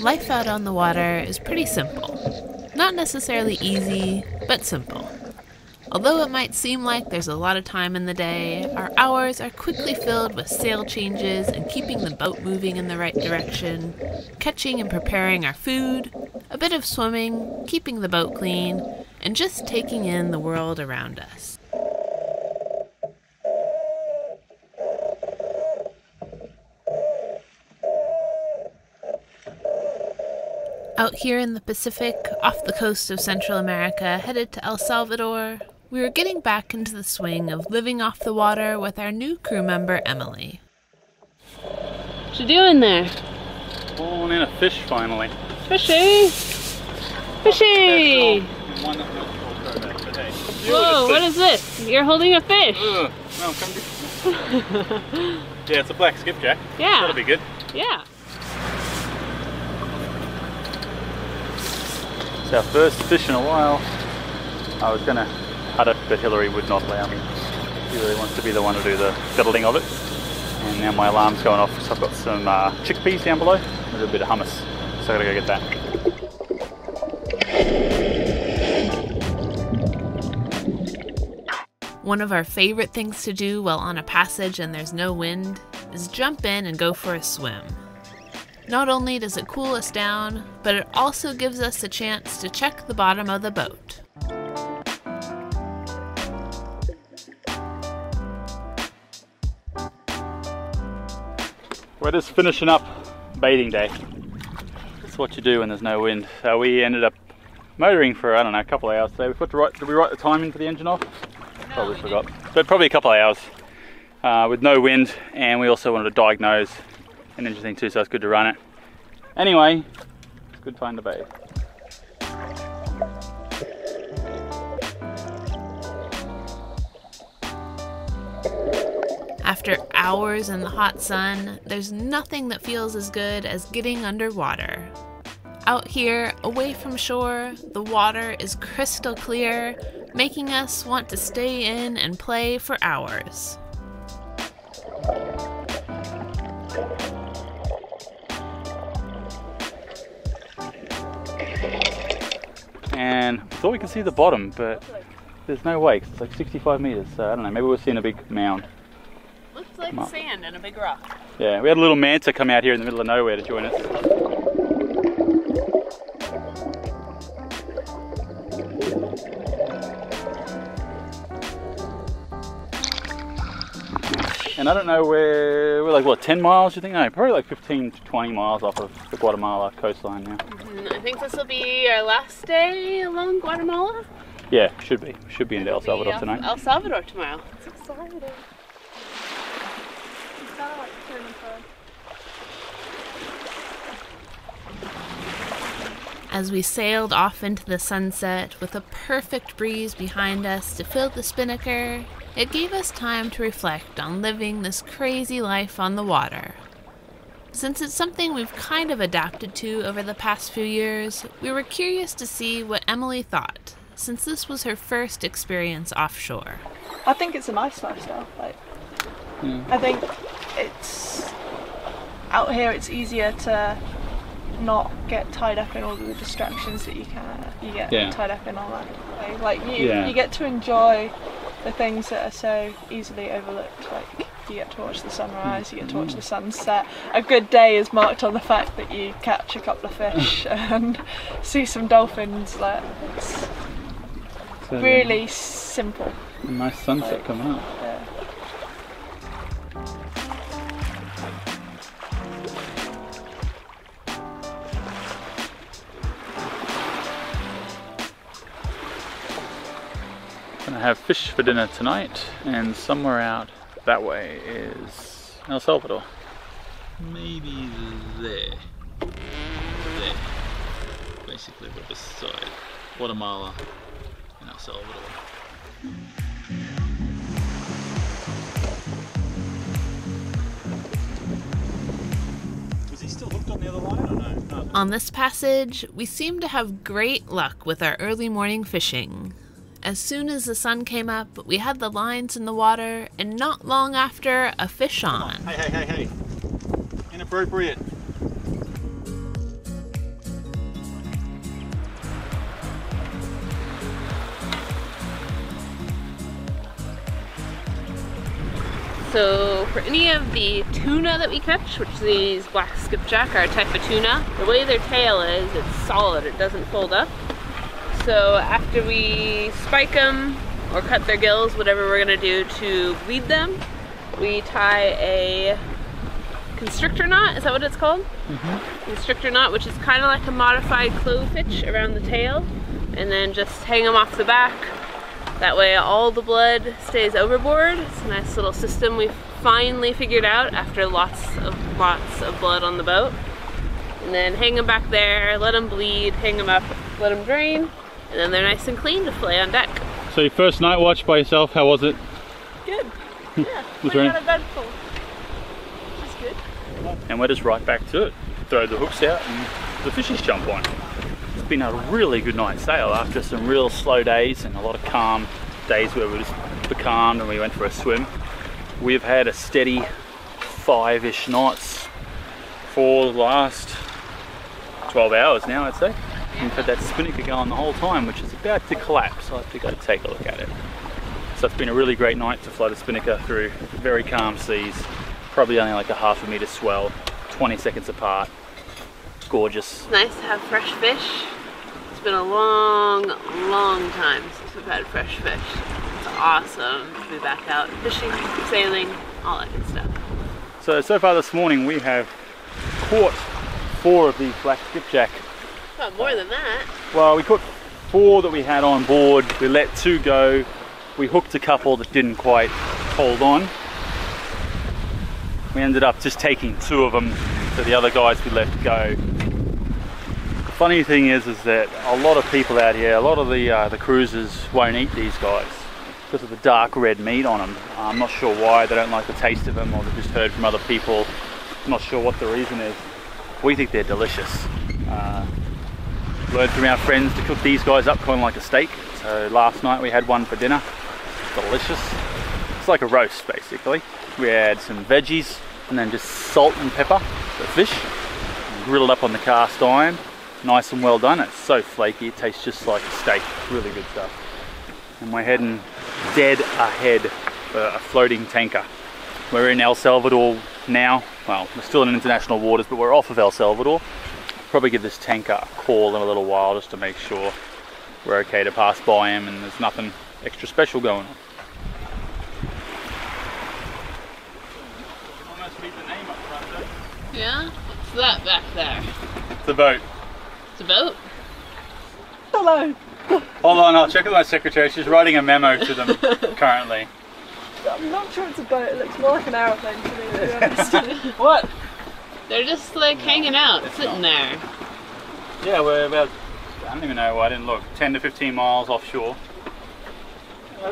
Life out on the water is pretty simple. Not necessarily easy, but simple. Although it might seem like there's a lot of time in the day, our hours are quickly filled with sail changes and keeping the boat moving in the right direction, catching and preparing our food, a bit of swimming, keeping the boat clean, and just taking in the world around us. Out here in the Pacific, off the coast of Central America, headed to El Salvador, we were getting back into the swing of living off the water with our new crew member, Emily. What you doing there? Pulling in a fish finally. Fishy! Fishy! Whoa, what is this? You're holding a fish. No, come to... Yeah, it's a black skipjack. Yeah. That'll be good. Yeah. It's our first fish in a while. I was gonna cut it, but Hillary would not allow me. She really wants to be the one to do the fiddling of it. And now my alarm's going off, so I've got some chickpeas down below, a little bit of hummus. So I gotta go get that. One of our favorite things to do while on a passage and there's no wind is jump in and go for a swim. Not only does it cool us down, but it also gives us a chance to check the bottom of the boat. We're just finishing up bathing day. That's what you do when there's no wind. So we ended up motoring for, I don't know, a couple of hours today. Did we write the timing for the engine off? No, probably forgot. But probably a couple of hours with no wind, and we also wanted to diagnose an engine thing too, so it's good to run it. Anyway, it's a good time to bathe. After hours in the hot sun, there's nothing that feels as good as getting underwater. Out here, away from shore, the water is crystal clear, making us want to stay in and play for hours. And I thought we could see the bottom, but there's no way, 'cause it's like 65 meters, so I don't know, maybe we're seeing a big mound. Looks like sand and a big rock. Yeah, we had a little manta come out here in the middle of nowhere to join us. And I don't know where, we're like, what, 10 miles you think? No, probably like 15 to 20 miles off of the Guatemala coastline now. I think this will be our last day along Guatemala. Yeah, should be. Should be into El Salvador tonight. El Salvador tomorrow. It's exciting. As we sailed off into the sunset with a perfect breeze behind us to fill the spinnaker, it gave us time to reflect on living this crazy life on the water. Since it's something we've kind of adapted to over the past few years, we were curious to see what Emily thought, since this was her first experience offshore. I think it's a nice lifestyle. I think it's out here. It's easier to not get tied up in all the distractions that you get tied up in all that way. Like you get to enjoy the things that are so easily overlooked. Like you get to watch the sunrise, you get to watch the sunset. A good day is marked on the fact that you catch a couple of fish and see some dolphins. Like it's really simple. A nice sunset coming up. Yeah. Gonna have fish for dinner tonight, and somewhere out that way is El Salvador. Maybe there. There. Basically we're beside Guatemala and El Salvador. Was he still hooked on the other line or no? No. On this passage, we seem to have great luck with our early morning fishing. As soon as the sun came up, we had the lines in the water, and not long after, a fish on. Hey. Inappropriate. So for any of the tuna that we catch, which these black skipjack are a type of tuna, the way their tail is, it's solid, it doesn't fold up. So after we spike them or cut their gills, whatever we're gonna do to bleed them, we tie a constrictor knot, is that what it's called? Mm-hmm. Constrictor knot, which is kind of like a modified clove-hitch around the tail, and then just hang them off the back. That way all the blood stays overboard. It's a nice little system we finally figured out after lots of blood on the boat. And then hang them back there, let them bleed, hang them up, let them drain, and then they're nice and clean to fillet on deck. So your first night watch by yourself, how was it? Good. Yeah, was we there got a bed full, which is good. And we're just right back to it. Throw the hooks out and the fishies jump on. It's been a really good night's sail after some real slow days and a lot of calm days where we just becalmed and we went for a swim. We've had a steady 5-ish knots for the last 12 hours now, I'd say. We've had that spinnaker going the whole time, which is about to collapse. I'll have to go take a look at it. So it's been a really great night to float a spinnaker through very calm seas. Probably only like a ½ meter swell, 20 seconds apart. Gorgeous. It's nice to have fresh fish. It's been a long time since we've had fresh fish. It's awesome to be back out fishing, sailing, all that good stuff. So far this morning we have caught 4 of these black skipjack. Oh, more than that. Well, we caught 4 that we had on board. We let 2 go. We hooked a couple that didn't quite hold on. We ended up just taking 2 of them, so the other guys we let go. The funny thing is that a lot of people out here, a lot of the cruisers won't eat these guys because of the dark red meat on them. I'm not sure why. They don't like the taste of them, or they've just heard from other people. I'm not sure what the reason is. We think they're delicious. Learned from our friends to cook these guys up kind of like a steak. So last night we had one for dinner. Delicious. It's like a roast basically. We had some veggies and then just salt and pepper for fish. Grilled up on the cast iron. Nice and well done. It's so flaky, it tastes just like a steak. Really good stuff. And we're heading dead ahead for a floating tanker. We're in El Salvador now. Well, we're still in international waters, but we're off of El Salvador. Probably give this tanker a call in a little while just to make sure we're okay to pass by him and there's nothing extra special going on. Yeah? What's that back there? It's a boat. It's a boat? Hello. Hold on, I'll check with my secretary. She's writing a memo to them currently. I'm not sure it's a boat. It looks more like an aeroplane to me, to be honest. What? They're just like hanging out, sitting there. Yeah, we're about, I don't even know why I didn't look, 10 to 15 miles offshore. I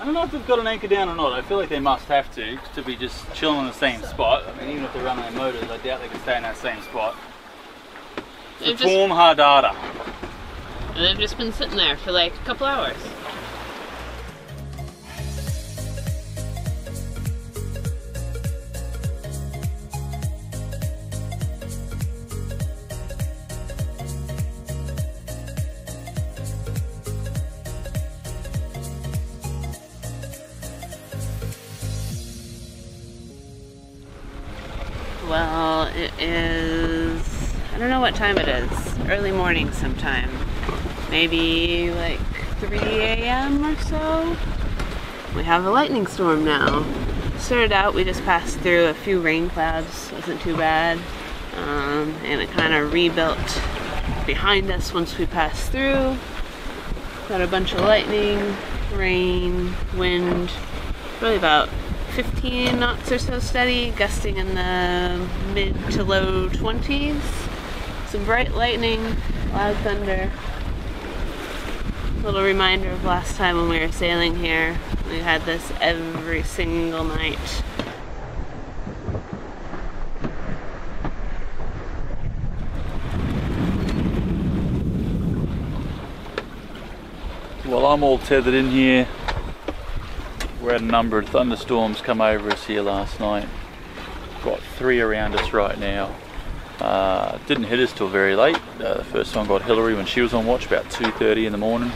don't know if they've got an anchor down or not. I feel like they must have to be just chilling in the same spot. I mean, even if they're running their motors, I doubt they can stay in that same spot. It's a Form Hardata. And they've just been sitting there for like a couple hours. Well, it is, I don't know what time it is, early morning sometime, maybe like 3 a.m. or so. We have a lightning storm now. Started out, we just passed through a few rain clouds, wasn't too bad, and it kind of rebuilt behind us once we passed through. Got a bunch of lightning, rain, wind, really about 15 knots or so steady, gusting in the mid to low 20s. Some bright lightning, loud thunder. Little reminder of last time when we were sailing here. We had this every single night. Well, I'm all tethered in here. We had a number of thunderstorms come over us here last night. Got 3 around us right now. Didn't hit us till very late. The first one got Hillary when she was on watch, about 2:30 in the morning.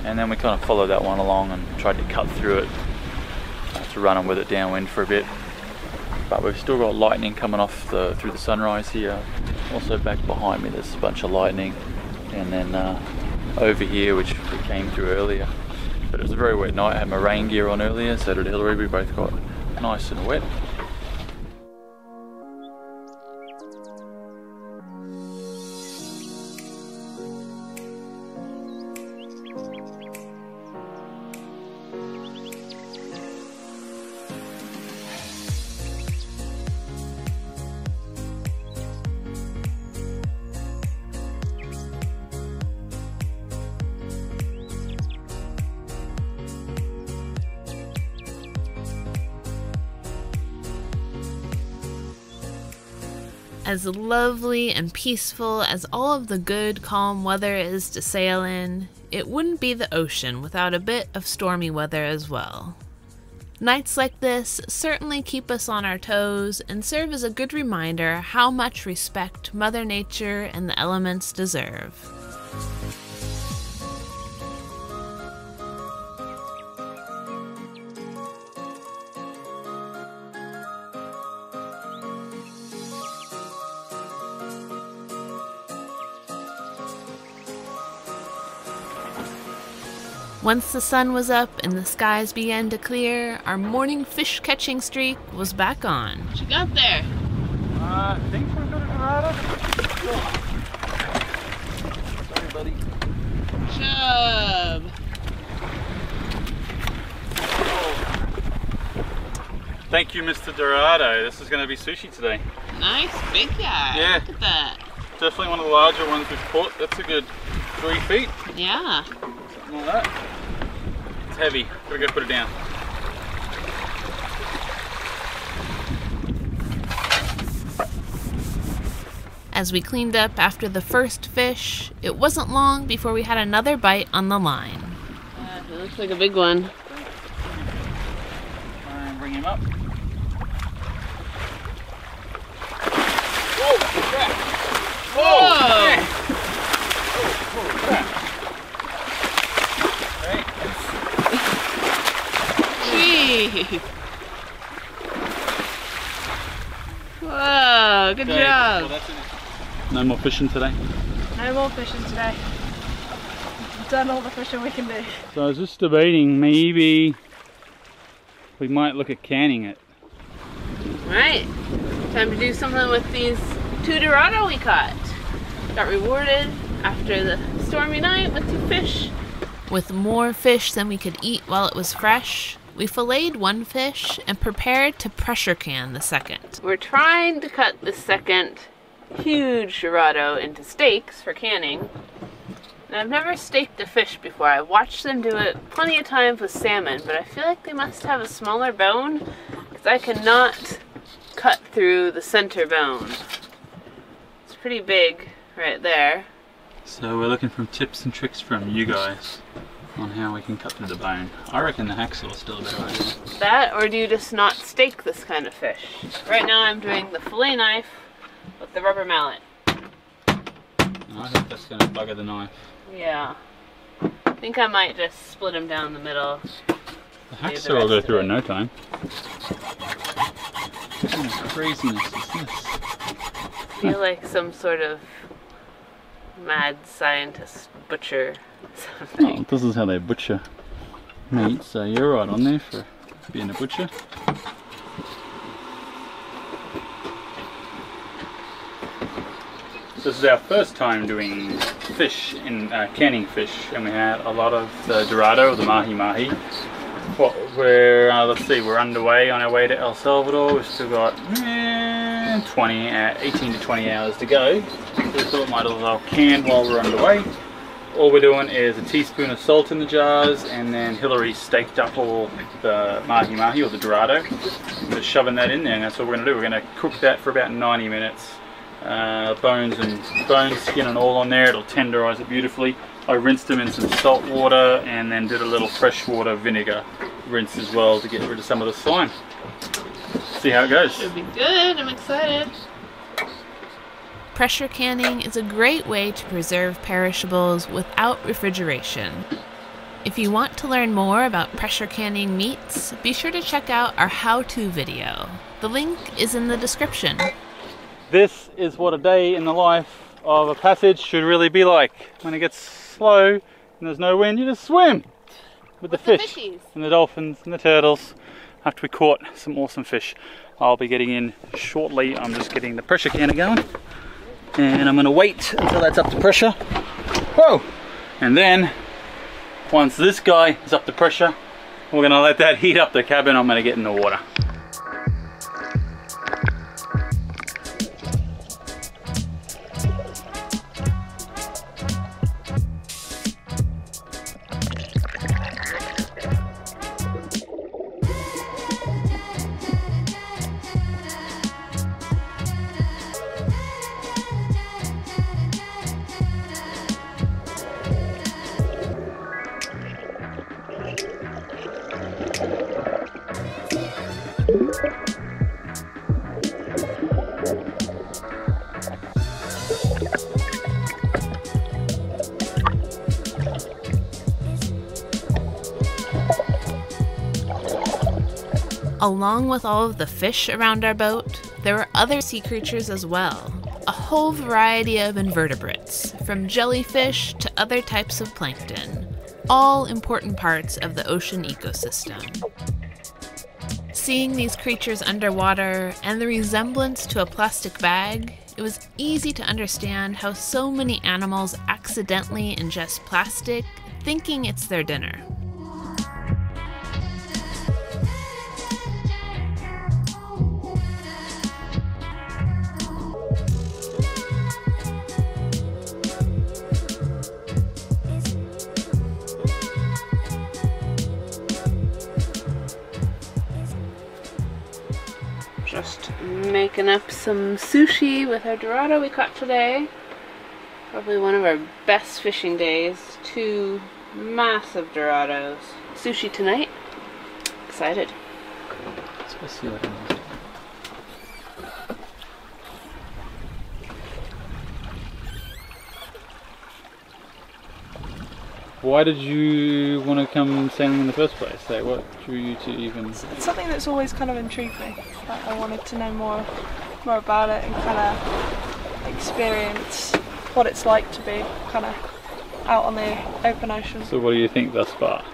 And then we kind of followed that one along and tried to cut through it. After running with it downwind for a bit. But we've still got lightning coming off through the sunrise here. Also back behind me there's a bunch of lightning. And then over here, which we came through earlier. But it was a very wet night. I had my rain gear on earlier, so did Hillary. We both got nice and wet. As lovely and peaceful as all of the good, calm weather is to sail in, it wouldn't be the ocean without a bit of stormy weather as well. Nights like this certainly keep us on our toes and serve as a good reminder how much respect Mother Nature and the elements deserve. Once the sun was up and the skies began to clear, our morning fish catching streak was back on. What you got there? I think we're good at Sorry, buddy. Chub! Thank you, Mr. Dorado. This is going to be sushi today. Nice, big guy. Yeah. Look at that. Definitely one of the larger ones we've caught. That's a good 3 feet. Yeah. Something like that. It's heavy. Gotta go put it down. As we cleaned up after the first fish, it wasn't long before we had another bite on the line. It looks like a big one. Try and bring him up. Whoa! Crap! Whoa! Yeah. Oh, crap! Gee. Whoa, good job. Well, no more fishing today. No more fishing today. We've done all the fishing we can do. So I was just debating maybe we might look at canning it. Right, time to do something with these 2 Dorado we caught. Got rewarded after the stormy night with 2 fish. With more fish than we could eat while it was fresh, we filleted 1 fish and prepared to pressure can the second. We're trying to cut the second huge Dorado into steaks for canning. And I've never staked a fish before. I've watched them do it plenty of times with salmon, but I feel like they must have a smaller bone because I cannot cut through the center bone. It's pretty big right there. So we're looking for tips and tricks from you guys on how we can cut through the bone. I reckon the hacksaw is still a better idea. That, or do you just not stake this kind of fish? Right now I'm doing the fillet knife with the rubber mallet. I think that's going to bugger the knife. Yeah. I think I might just split them down the middle. The hacksaw will go through in no time. What kind of craziness is this? I feel like some sort of mad scientist butcher something. Oh, this is how they butcher meat, so you're right on there for being a butcher. This is our first time doing fish, canning fish, and we had a lot of the Dorado, the mahi-mahi. Let's see, we're underway on our way to El Salvador. We've still got 18 to 20 hours to go. So we thought we might as well can while we're underway. All we're doing is a teaspoon of salt in the jars, and then Hillary staked up all the mahi-mahi, or the Dorado. Just shoving that in there, and that's what we're going to do. We're going to cook that for about 90 minutes. Bones, skin and all on there. It'll tenderize it beautifully. I rinsed them in some salt water and then did a little freshwater vinegar rinse as well to get rid of some of the slime. See how it goes. Should be good. I'm excited. Pressure canning is a great way to preserve perishables without refrigeration. If you want to learn more about pressure canning meats, be sure to check out our how-to video. The link is in the description. This is what a day in the life of a passage should really be like. When it gets slow and there's no wind, you just swim with the fish fishies. and the dolphins and the turtles after we caught some awesome fish. I'll be getting in shortly. I'm just getting the pressure canner going and I'm going to wait until that's up to pressure. Whoa! And then once this guy is up to pressure, we're going to let that heat up the cabin. I'm going to get in the water. Along with all of the fish around our boat, there were other sea creatures as well. A whole variety of invertebrates, from jellyfish to other types of plankton, all important parts of the ocean ecosystem. Seeing these creatures underwater and the resemblance to a plastic bag, it was easy to understand how so many animals accidentally ingest plastic, thinking it's their dinner. Just making up some sushi with our dorado we caught today. Probably one of our best fishing days. 2 massive dorados. Sushi tonight. Excited. Why did you want to come sailing in the first place? Like, what drew you to even... It's something that's always kind of intrigued me. Like, I wanted to know more about it and kind of experience what it's like to be kind of out on the open ocean. So what do you think thus far?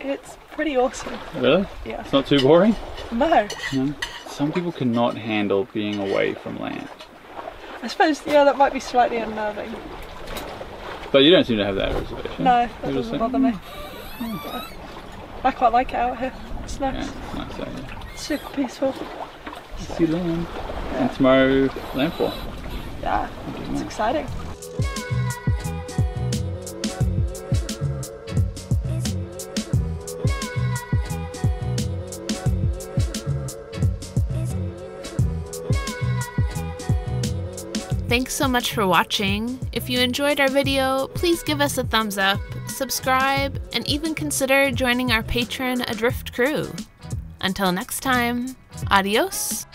It's pretty awesome. Really? Yeah. It's not too boring? No. No? Some people cannot handle being away from land. I suppose, yeah, that might be slightly unnerving. But you don't seem to have that reservation. No, that doesn't bother me. I quite like it out here. It's nice. Yeah, it's nice out here. It's super peaceful. See land. And tomorrow, landfall. Yeah, it's exciting. Thanks so much for watching. If you enjoyed our video, please give us a thumbs up, subscribe, and even consider joining our patron Adrift crew. Until next time, adios!